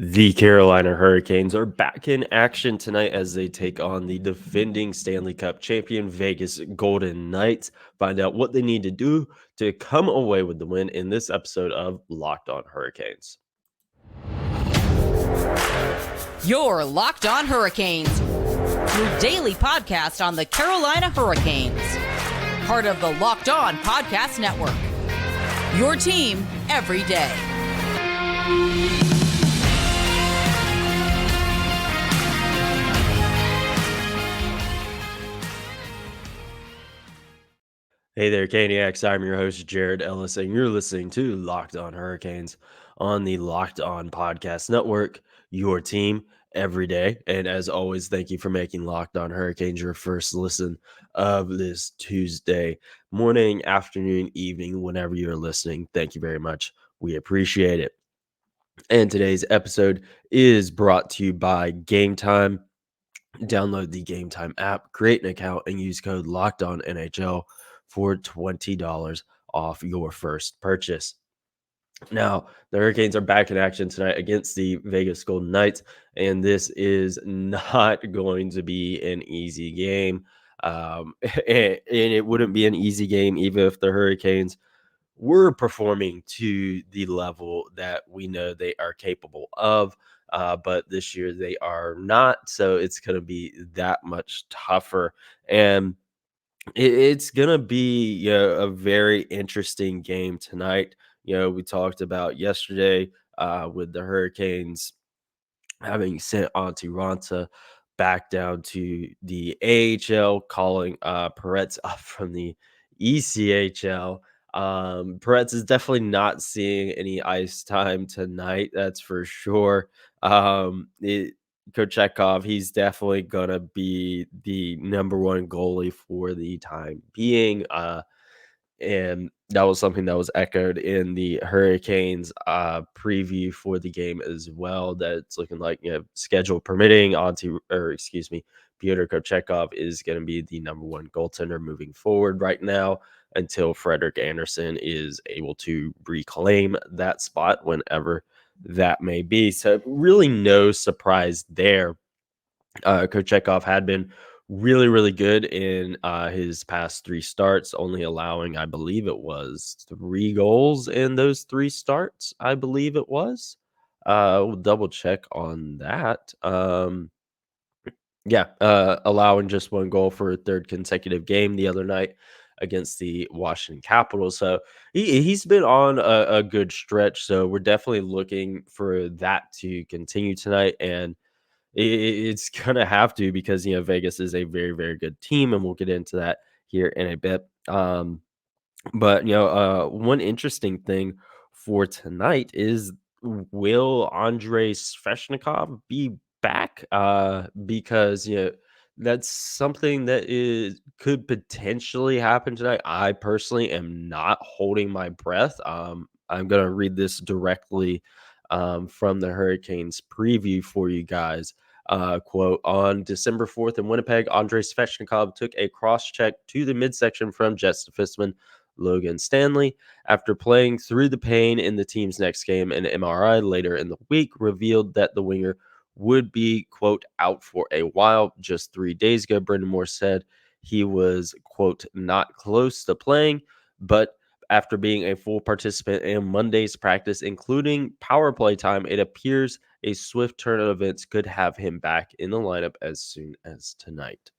The Carolina Hurricanes are back in action tonight as they take on the defending Stanley Cup champion Vegas Golden Knights. Find out what they need to do to come away with the win in this episode of Locked On Hurricanes. Your Locked On Hurricanes, your daily podcast on the Carolina Hurricanes. Part of the Locked On Podcast Network. Your team every day. Hey there, Caniacs. I'm your host, Jared Ellis, and you're listening to Locked On Hurricanes on the Locked On Podcast Network, your team every day. And as always, thank you for making Locked On Hurricanes your first listen of this Tuesday morning, afternoon, evening, whenever you're listening. Thank you very much. We appreciate it. And today's episode is brought to you by Gametime. Download the Gametime app, create an account, and use code LOCKEDONNHL for $20 off your first purchase. Now, the Hurricanes are back in action tonight against the Vegas Golden Knights, and this is not going to be an easy game. And it wouldn't be an easy game even if the Hurricanes were performing to the level that we know they are capable of. But this year they are not. So it's going to be that much tougher. And it's going to be a very interesting game tonight. We talked about yesterday with the Hurricanes having sent Auntie Ranta back down to the AHL, calling Peretz up from the ECHL. Peretz is definitely not seeing any ice time tonight, that's for sure. Kochetkov, he's definitely gonna be the number one goalie for the time being. And that was something that was echoed in the Hurricanes preview for the game as well. That it's looking like, schedule permitting, Pyotr Kochetkov is going to be the number one goaltender moving forward right now until Frederik Andersen is able to reclaim that spot whenever that may be. So really no surprise there. Kochetkov had been really, really good in his past three starts, only allowing, I believe it was 3 goals in those 3 starts. I believe it was. We'll double check on that. Allowing just 1 goal for a third consecutive game the other night against the Washington Capitals. So he's been on a good stretch. So we're definitely looking for that to continue tonight. And it's gonna have to because Vegas is a very, very good team, and we'll get into that here in a bit. But one interesting thing for tonight is, will Andrei Sveshnikov be back? Because that's something that is could potentially happen tonight. I personally am not holding my breath. I'm gonna read this directly from the Hurricanes preview for you guys. Quote, on December 4th in Winnipeg, Andrei Svechnikov took a cross check to the midsection from Jets defenseman Logan Stanley. After playing through the pain in the team's next game, an MRI later in the week revealed that the winger would be, quote, out for a while. Just 3 days ago, Brind'amour said he was, quote, not close to playing, but after being a full participant in Monday's practice, including power play time, it appears a swift turn of events could have him back in the lineup as soon as tonight.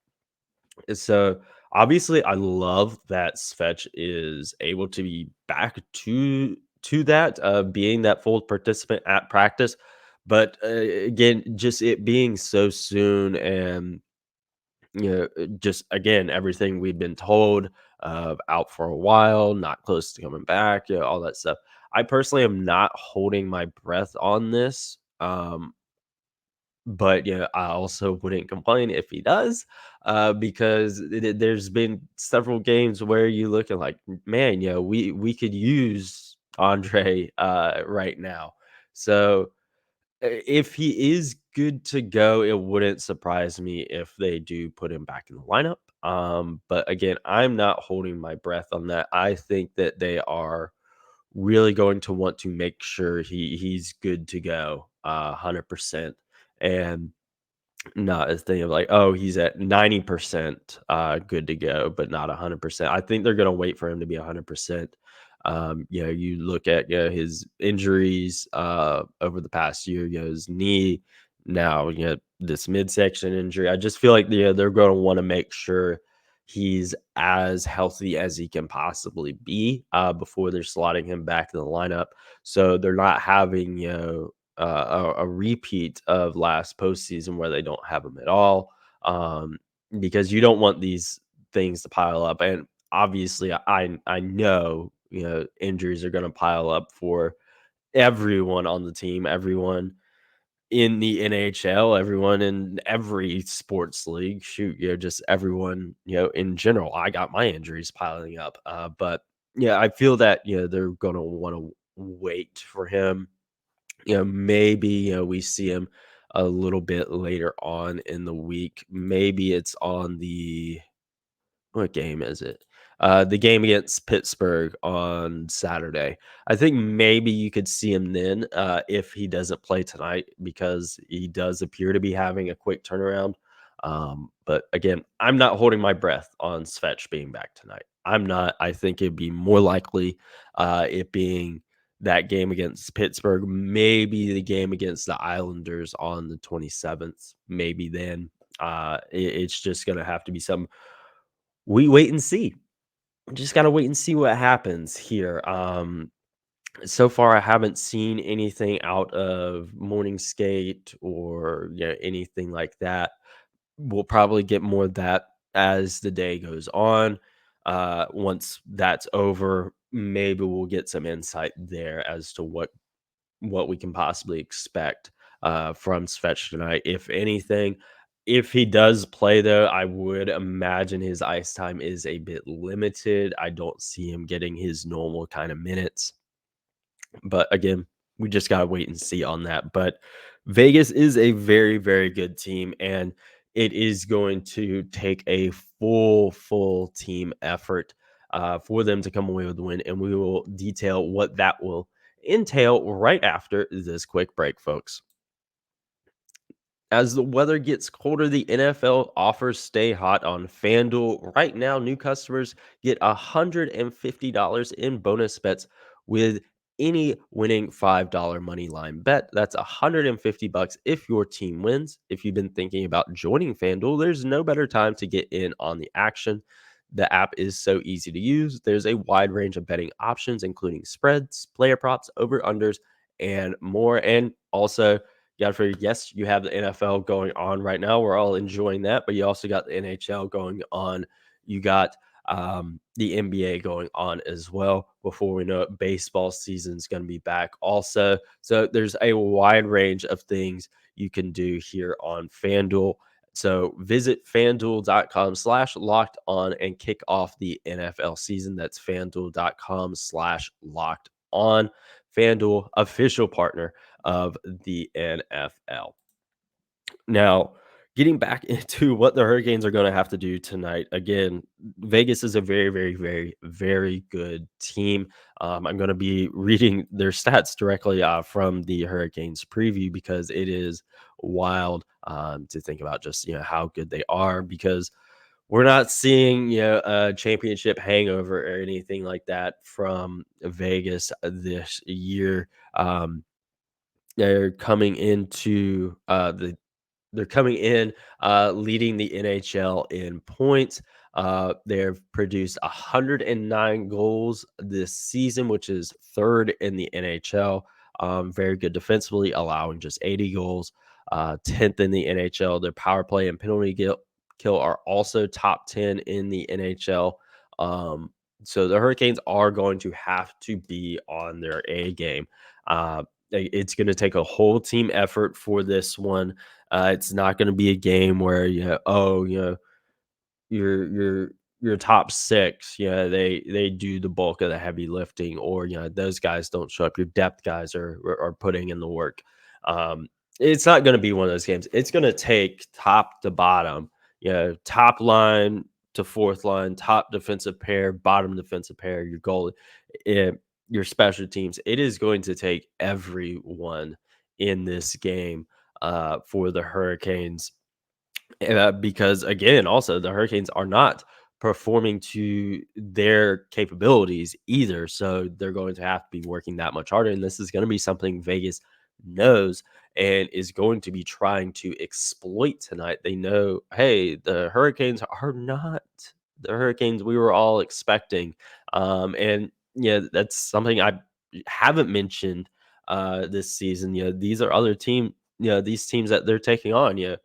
So obviously, I love that Svetch is able to be back to that, being that full participant at practice. But again, just it being so soon, and just again everything we've been told of out for a while, not close to coming back, all that stuff. I personally am not holding my breath on this. But I also wouldn't complain if he does, because there's been several games where you look at like, man, we could use Andre right now. So if he is good to go, it wouldn't surprise me if they do put him back in the lineup. But again, I'm not holding my breath on that. I think that they are really going to want to make sure he's good to go 100%, and not a thing of like, oh, he's at 90% good to go, but not 100%. I think they're going to wait for him to be 100%. You look at his injuries over the past year, his knee, now this midsection injury. I just feel like they're going to want to make sure he's as healthy as he can possibly be before they're slotting him back in the lineup. So they're not having a repeat of last postseason where they don't have him at all, because you don't want these things to pile up. And obviously, I know injuries are going to pile up for everyone on the team, everyone in the NHL, everyone in every sports league. Shoot, just everyone in general. I got my injuries piling up, but yeah, I feel that they're going to want to wait for him. Maybe, we see him a little bit later on in the week. Maybe it's on what game is it? The game against Pittsburgh on Saturday. I think maybe you could see him then, if he doesn't play tonight, because he does appear to be having a quick turnaround. But again, I'm not holding my breath on Svetch being back tonight. I'm not. I think it'd be more likely it being that game against Pittsburgh, maybe the game against the Islanders on the 27th, maybe then. It's just going to have to be some we wait and see. Just gotta wait and see what happens here. So far, I haven't seen anything out of morning skate or anything like that. We'll probably get more of that as the day goes on. Once that's over, maybe we'll get some insight there as to what we can possibly expect from Svech tonight, if anything. If he does play, though, I would imagine his ice time is a bit limited. I don't see him getting his normal kind of minutes. But again, we just got to wait and see on that. But Vegas is a very, very good team, and it is going to take a full team effort for them to come away with the win. And we will detail what that will entail right after this quick break, folks. As the weather gets colder, the NFL offers stay hot on FanDuel. Right now, new customers get $150 in bonus bets with any winning $5 money line bet. That's $150 if your team wins. If you've been thinking about joining FanDuel, there's no better time to get in on the action. The app is so easy to use. There's a wide range of betting options, including spreads, player props, over-unders, and more. And also, Godfrey, yes, you have the NFL going on right now. We're all enjoying that, but you also got the NHL going on. You got the NBA going on as well. Before we know it, baseball season's going to be back also. So there's a wide range of things you can do here on FanDuel. So visit fanduel.com/locked on and kick off the NFL season. That's fanduel.com/locked on. FanDuel, official partner of the NFL. Now, getting back into what the Hurricanes are going to have to do tonight. Again, Vegas is a very, very, very, very good team. I'm going to be reading their stats directly from the Hurricanes preview, because it is wild to think about just how good they are, because we're not seeing a championship hangover or anything like that from Vegas this year. They're coming into they're coming in leading the NHL in points. They've produced 109 goals this season, which is third in the NHL. Very good defensively, allowing just 80 goals. 10th in the NHL. Their power play and penalty kill are also top 10 in the NHL. So the Hurricanes are going to have to be on their A game. It's going to take a whole team effort for this one. It's not going to be a game where your top six, they do the bulk of the heavy lifting, or those guys don't show up. Your depth guys are putting in the work. It's not going to be one of those games. It's going to take top to bottom, top line to fourth line, top defensive pair, bottom defensive pair, your goalie, your special teams. It is going to take everyone in this game for the Hurricanes. Because again, also the Hurricanes are not performing to their capabilities either. So they're going to have to be working that much harder. And this is going to be something Vegas knows and is going to be trying to exploit tonight. They know, hey, the Hurricanes are not the Hurricanes we were all expecting. And yeah, that's something I haven't mentioned this season. These are other these teams that they're taking on.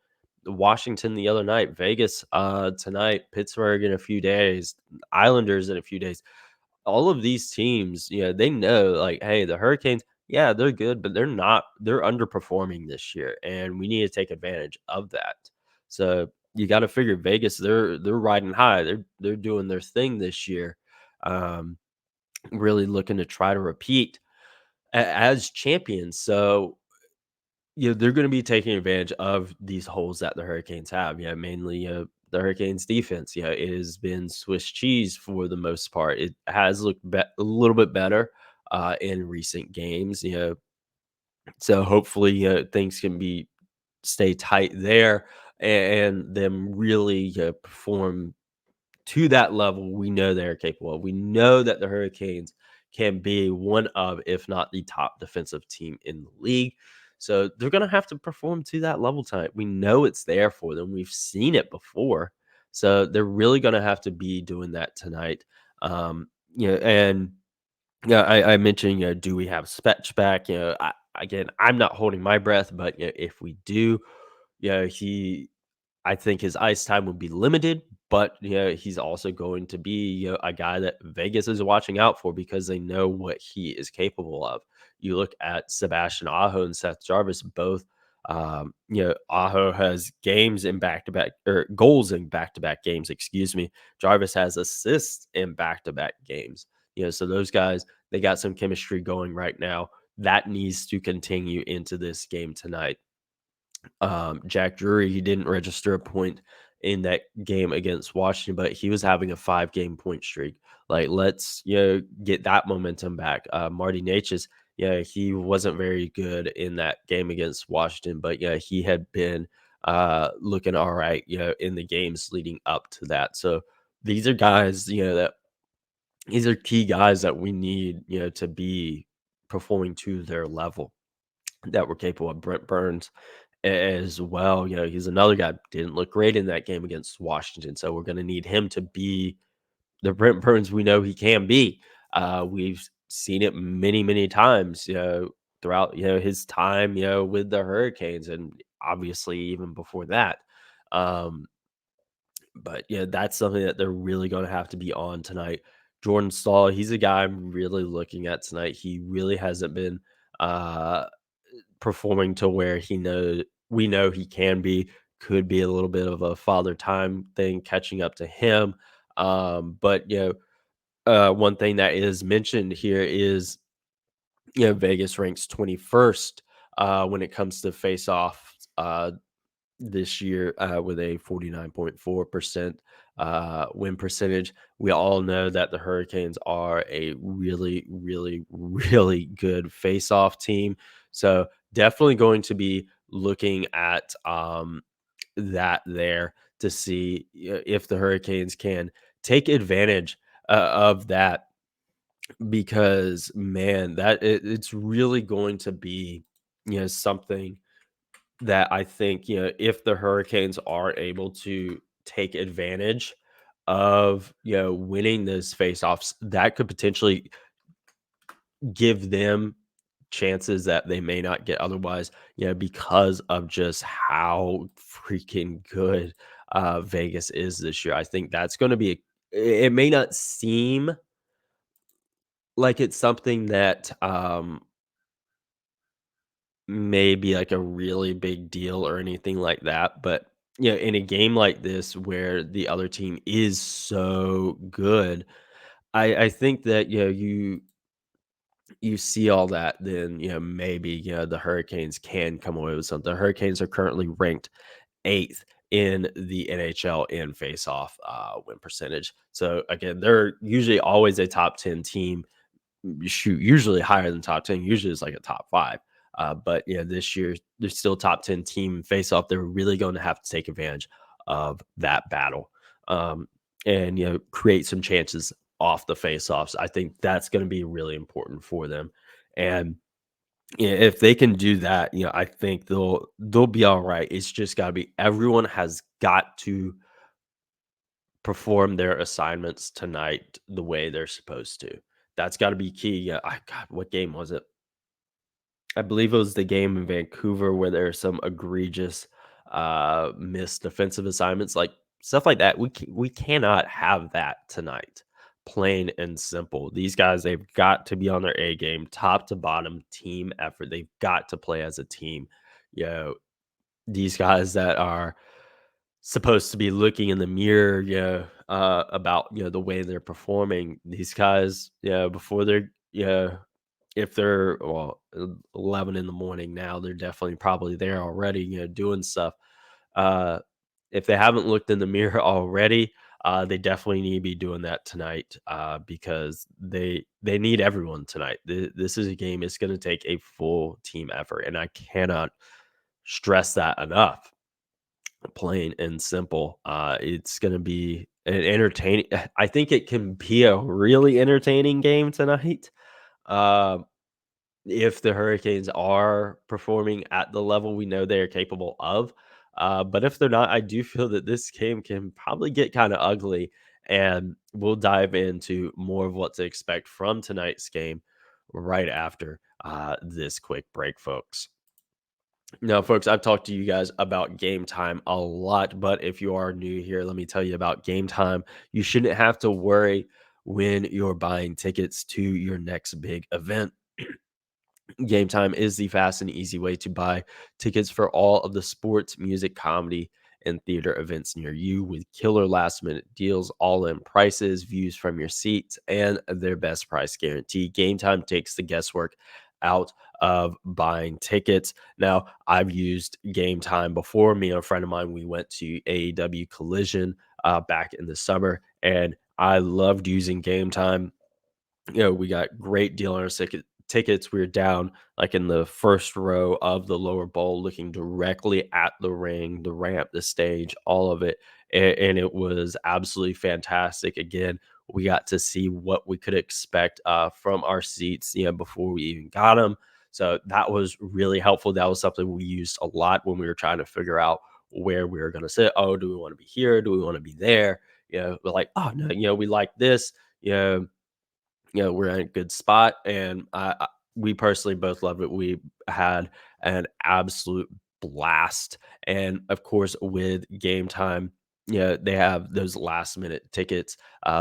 Washington the other night, Vegas tonight, Pittsburgh in a few days, Islanders in a few days. All of these teams, they know like, hey, the Hurricanes, yeah, they're good, but they're underperforming this year, and we need to take advantage of that. So you got to figure Vegas, they're riding high. They're doing their thing this year. Um, really looking to try to repeat as champions. So they're gonna be taking advantage of these holes that the Hurricanes have. Mainly, the Hurricanes defense. It has been Swiss cheese for the most part. It has looked a little bit better in recent games. So hopefully things can be stay tight there and them really perform to that level we know they're capable of. We know that the Hurricanes can be one of, if not the top defensive team in the league. So they're going to have to perform to that level tonight. We know it's there for them. We've seen it before. So they're really going to have to be doing that tonight. And I mentioned, do we have Spetch back? Again, I'm not holding my breath, but if we do, he I think his ice time would be limited, but he's also going to be a guy that Vegas is watching out for because they know what he is capable of. You look at Sebastian Aho and Seth Jarvis, both. Aho has games in back to back or goals in back to back games. Excuse me. Jarvis has assists in back to back games. So those guys they got some chemistry going right now. That needs to continue into this game tonight. Jack Drury, he didn't register a point in that game against Washington, but he was having a 5-game point streak. Like, let's get that momentum back. Marty Natchez, he wasn't very good in that game against Washington, but he had been looking all right, in the games leading up to that. So these are guys, that these are key guys that we need, to be performing to their level that we're capable of. Brent Burns as well. He's another guy didn't look great in that game against Washington, so we're going to need him to be the Brent Burns we know he can be. We've seen it many, many times, throughout his time, with the Hurricanes, and obviously even before that. Um, but that's something that they're really going to have to be on tonight. Jordan Stahl, he's a guy I'm really looking at tonight. He really hasn't been uh performing to where we know he can be. Could be a little bit of a father time thing catching up to him. But one thing that is mentioned here is Vegas ranks 21st when it comes to face off this year with a 49.4% win percentage. We all know that the Hurricanes are a really, really, really good face-off team. So definitely going to be looking at that there to see if the Hurricanes can take advantage of that because man, it's really going to be something that I think, if the Hurricanes are able to take advantage of, winning those faceoffs, that could potentially give them chances that they may not get otherwise, because of just how freaking good Vegas is this year. I think that's going to be, it may not seem like it's something that, maybe like a really big deal or anything like that, but in a game like this where the other team is so good, I think that you see all that, then maybe the Hurricanes can come away with something. The Hurricanes are currently ranked 8th in the NHL in faceoff win percentage. So again, they're usually always a top 10 team. Shoot, usually higher than top 10. Usually it's like a top 5. But this year they're still top 10 team face off. They're really going to have to take advantage of that battle, and create some chances off the face offs. I think that's going to be really important for them, and if they can do that, I think they'll be all right. It's just got to be everyone has got to perform their assignments tonight the way they're supposed to. That's got to be key. Yeah, God, what game was it? I believe it was the game in Vancouver where there are some egregious missed defensive assignments, like stuff like that. We cannot have that tonight. Plain and simple. These guys, they've got to be on their A game, top to bottom, team effort. They've got to play as a team. You know, these guys that are supposed to be looking in the mirror, about the way they're performing. These guys, before they're if they're 11 in the morning now, they're definitely probably there already, doing stuff. Uh, if they haven't looked in the mirror already, they definitely need to be doing that tonight, because they need everyone tonight. This is a game. It's going to take a full team effort, and I cannot stress that enough. Plain and simple. It's going to be an entertaining. I think it can be a really entertaining game tonight. Uh, if the Hurricanes are performing at the level we know they are capable of. But if they're not, I do feel that this game can probably get kind of ugly. And we'll dive into more of what to expect from tonight's game right after this quick break, folks. Now, folks, I've talked to you guys about Game Time a lot, but if you are new here, let me tell you about Game Time. You shouldn't have to worry when you're buying tickets to your next big event. Game Time is the fast and easy way to buy tickets for all of the sports, music, comedy, and theater events near you with killer last minute deals, all in prices, views from your seats, and their best price guarantee. Game Time takes the guesswork out of buying tickets. Now, I've used Game Time before. Me and a friend of mine, we went to AEW Collision back in the summer, and I loved using Game Time. We got great deal on our tickets. We were down like in the first row of the lower bowl, looking directly at the ring, the ramp, the stage, all of it. And it was absolutely fantastic. Again, we got to see what we could expect from our seats, before we even got them. So that was really helpful. That was something we used a lot when we were trying to figure out where we were going to sit. Oh, do we want to be here? Do we want to be there? We're like, oh no, we like this. We're in a good spot, and we personally both loved it. We had an absolute blast, and of course, with Game Time, they have those last minute tickets,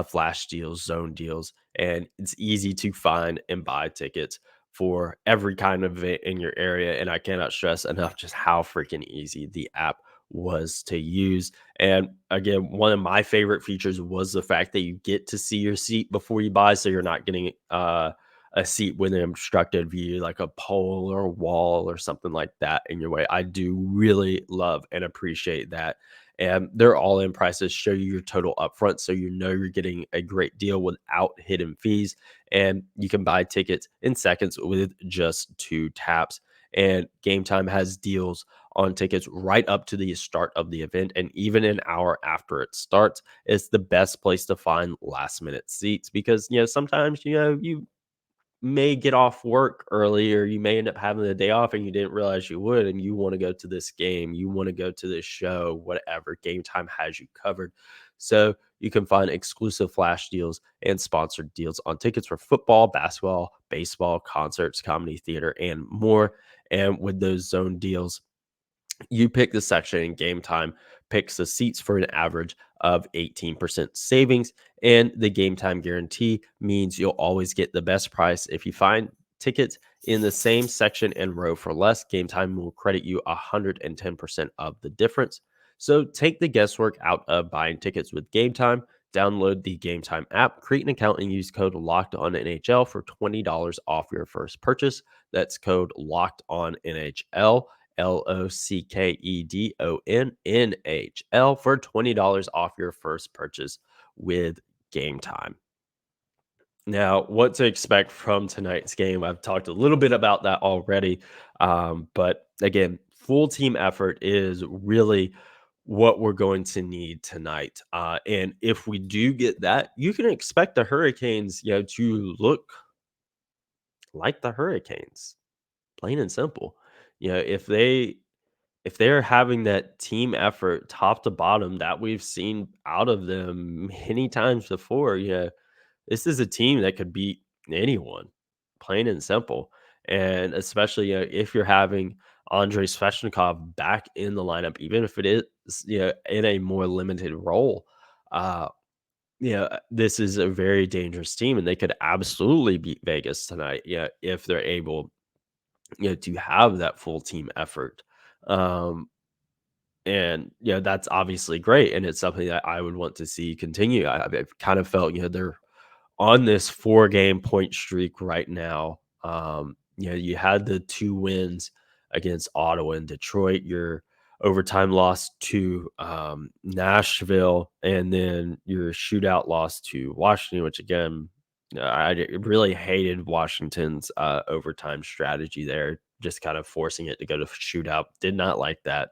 flash deals, zone deals, and it's easy to find and buy tickets for every kind of event in your area. And I cannot stress enough just how freaking easy the app was to use. And again, one of my favorite features was the fact that you get to see your seat before you buy, so you're not getting a seat with an obstructed view, like a pole or a wall or something like that in your way. I do really love and appreciate that. And their all-in prices show you your total upfront, so you're getting a great deal without hidden fees. And you can buy tickets in seconds with just 2 taps. And Game Time has deals on tickets right up to the start of the event, and even an hour after it starts. It's the best place to find last minute seats because sometimes you may get off work early, or you may end up having the day off and you didn't realize you would, and you want to go to this game, you want to go to this show, whatever. Game Time has you covered. So you can find exclusive flash deals and sponsored deals on tickets for football, basketball, baseball, concerts, comedy, theater, and more. And with those zone deals, you pick the section, and Game Time picks the seats for an average of 18% savings. And the Game Time guarantee means you'll always get the best price. If you find tickets in the same section and row for less, Game Time will credit you 110% of the difference. So take the guesswork out of buying tickets with Game Time. Download the Game Time app, create an account, and use code LOCKEDONNHL for $20 off your first purchase. That's code LOCKEDONNHL. LOCKEDONNHL for $20 off your first purchase with Game Time. Now, what to expect from tonight's game? I've talked a little bit about that already. But again, full team effort is really what we're going to need tonight. And if we do get that, you can expect the Hurricanes, to look like the Hurricanes, plain and simple. If they're having that team effort top to bottom that we've seen out of them many times before, this is a team that could beat anyone, plain and simple. And especially, if you're having Andrei Svechnikov back in the lineup, even if it is, in a more limited role, uh, this is a very dangerous team, and they could absolutely beat Vegas tonight. Yeah, if they're able, to have that full team effort. Um, and that's obviously great, and it's something that I would want to see continue. I've kind of felt, they're on this 4-game point streak right now. You had the 2 wins against Ottawa and Detroit, your overtime loss to Nashville, and then your shootout loss to Washington, which again, really hated Washington's overtime strategy there, just kind of forcing it to go to shootout. Did not like that.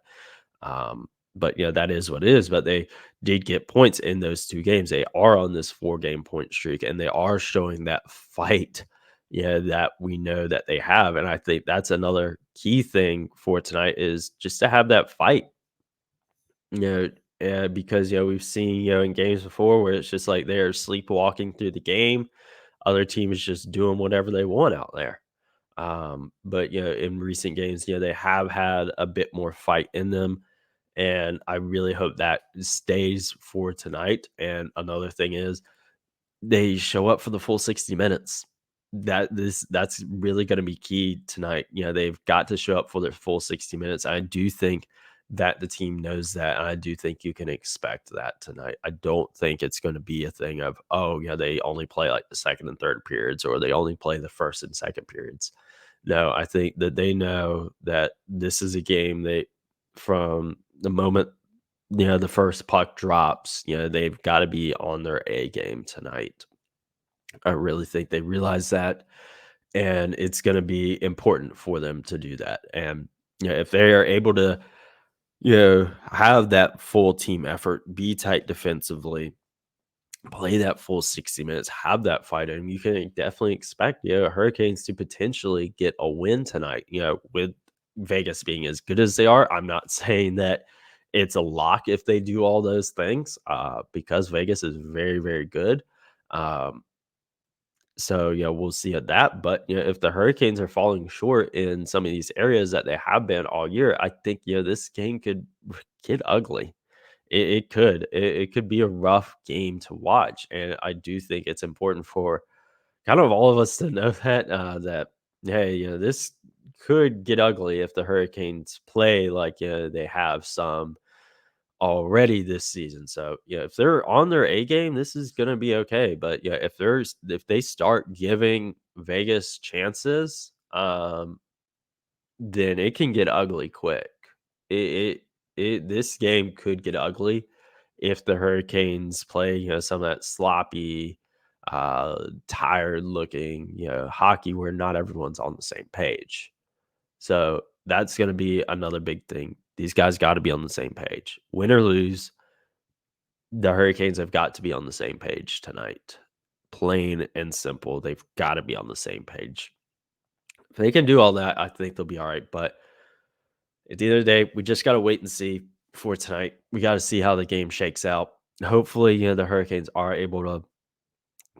But that is what it is. But they did get points in those 2 games. They are on this 4-game point streak, and they are showing that fight, that we know that they have. And I think that's another key thing for tonight is just to have that fight, you know, because we've seen in games before where it's just like they're sleepwalking through the game. Other teams just doing whatever they want out there. But in recent games, they have had a bit more fight in them, and I really hope that stays for tonight. And another thing is they show up for the full 60 minutes. That's really going to be key tonight. They've got to show up for their full 60 minutes. I do think that the team knows that, and I do think you can expect that tonight. I don't think it's going to be a thing of, oh yeah, they only play like the second and third periods, or they only play the first and second periods. No, I think that they know that this is a game that from the moment the first puck drops, they've got to be on their A game tonight. I really think they realize that, and it's going to be important for them to do that. And if they are able to, have that full team effort, be tight defensively, play that full 60 minutes, have that fight, and you can definitely expect, Hurricanes to potentially get a win tonight. With Vegas being as good as they are, I'm not saying that it's a lock if they do all those things, because Vegas is very, very good. Um, so we'll see at that. But if the Hurricanes are falling short in some of these areas that they have been all year, I think this game could get ugly. It could. It could be a rough game to watch, and I do think it's important for kind of all of us to know that hey, this could get ugly if the Hurricanes play like they have some already this season. So if they're on their A game, this is gonna be okay. But if they start giving Vegas chances, then it can get ugly quick. It this game could get ugly if the Hurricanes play, some of that sloppy, tired looking, hockey where not everyone's on the same page. So that's going to be another big thing. These guys got to be on the same page. Win or lose, the Hurricanes have got to be on the same page tonight. Plain and simple. They've got to be on the same page. If they can do all that, I think they'll be all right. But at the end of the day, we just got to wait and see for tonight. We got to see how the game shakes out. Hopefully, the Hurricanes are able to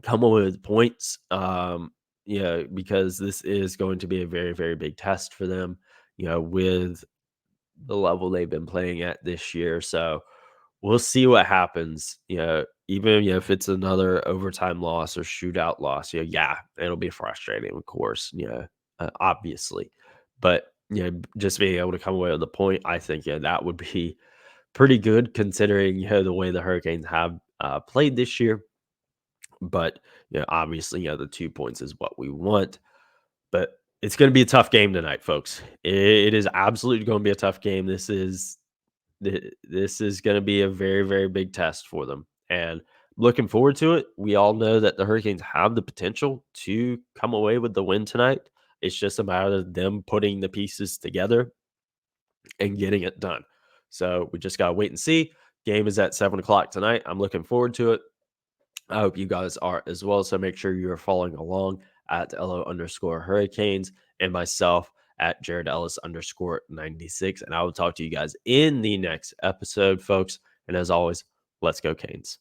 come away with points. Because this is going to be a very, very big test for them, with the level they've been playing at this year. So we'll see what happens. Even if it's another overtime loss or shootout loss, yeah, it'll be frustrating, of course, obviously. But just being able to come away with the point, I think that would be pretty good considering the way the Hurricanes have played this year. But obviously, the 2 points is what we want. But it's going to be a tough game tonight, folks. It is absolutely going to be a tough game. This is going to be a very, very big test for them. And looking forward to it. We all know that the Hurricanes have the potential to come away with the win tonight. It's just a matter of them putting the pieces together and getting it done. So we just got to wait and see. Game is at 7 o'clock tonight. I'm looking forward to it. I hope you guys are as well. So make sure you are following along at LO_Hurricanes and myself at Jared Ellis _96. And I will talk to you guys in the next episode, folks. And as always, let's go Canes.